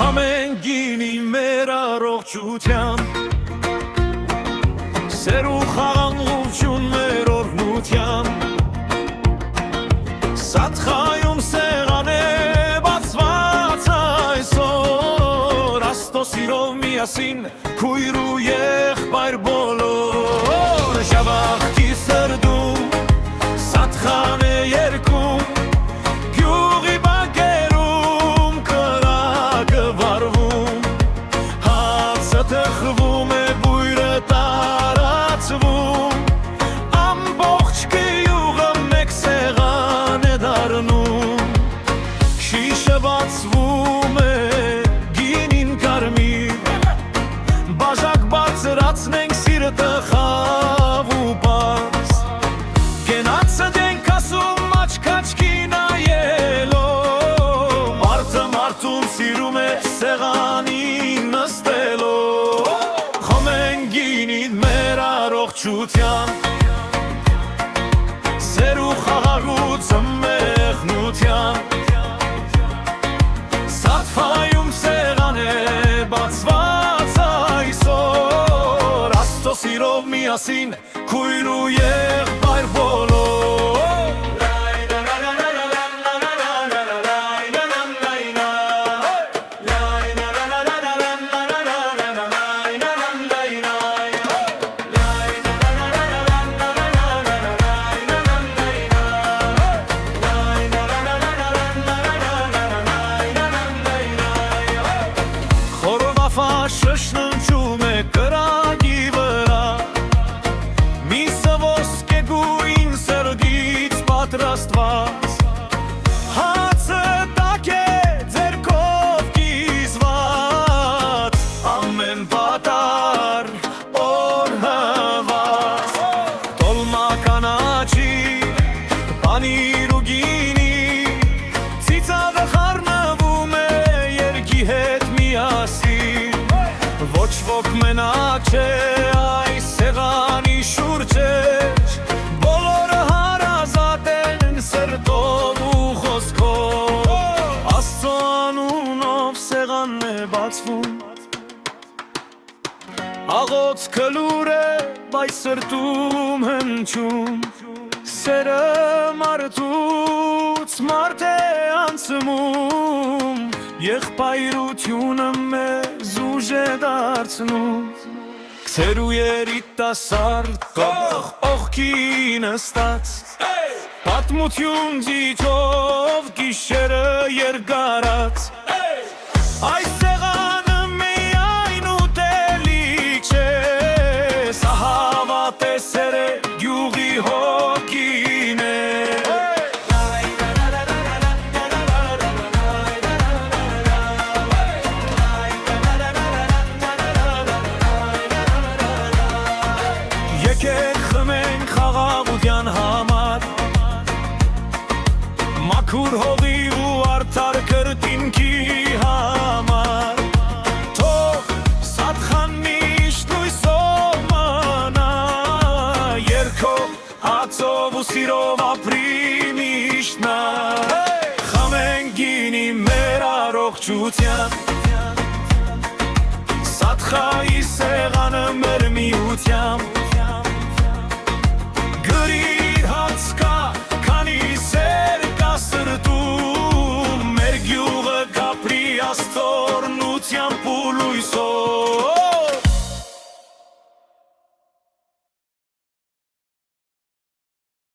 Ամեն գինի մեր առողջության, սեր ու խաղաղություն մեր օրհնության, Սատխայում սեղան է բացված այսօր, Աստծո սիրով միասին քույր ու եղբայր բոլոր, Շաբաթի սրտում Սատխան է երգում, գյուղի բակերում կրակը վառվում, հացը թխվում է, բույրը տարածվում, ամբողջ գյուղը մեկ սեղան է դառնում, շիշը բացվում է, գինին կարմիր, բաժակ բարձրացնենք սիրտը խավ ու պարզ, կենացը դենք ասում աչք-աչքի նայելով, մարդը մարդուն սիրում է սեղանին նստելով, խմենք գինին մեր առողջության, սեր ու խաղաղությունը մեղնության, Սատխայում սեղան է բացված այսօր, Աստծո սիրով միասին քույր ու եղբայր բոլոր, շշնջում է կրակի վրա, միսը ոսկեգույն սրգից պատրաստված, հացը տաք է ձեռքով կիզված, ամեն պատար օր հված, տոլմա կանաչի, պանիր ու գինի, ծիծաղը խառնվում է երգի հետ միասին, ոչ ոք մենակ չէ այս սեղանի շուրջեջ, բոլորը հարազատ են սրտով ու խոսքով, Աստծո անունով սեղանն է բացվում, աղոթքը լուր է, բայց սրտում հնչում, սերը մարդուց մարդ է անցնում, եղբայրությունը մեզ ուժ է դարձնում, քսեր ու երիտասարդ կողքի նստած, պատմություն ձիթով գիշերը երկարած, այս սեղանը միայն ուտելիք չէ, սա հավատեսեր է գյուղի հոգին է, եկեք խմենք խաղաղության համար, մաքուր հողի ու արդար կրտինքի համար, թող Սատխան միշտ լույսով մնա, երգով, հացով ու սիրով ապրի միշտ նա, խմենք գինի մեր առողջության, Սատխայի սեղանը մեր միությամբ, գրիր հաց կա, քանի սեր կա սրտում, մեր գյուղը կապրի Աստծո օրհնությամբ ու լույսով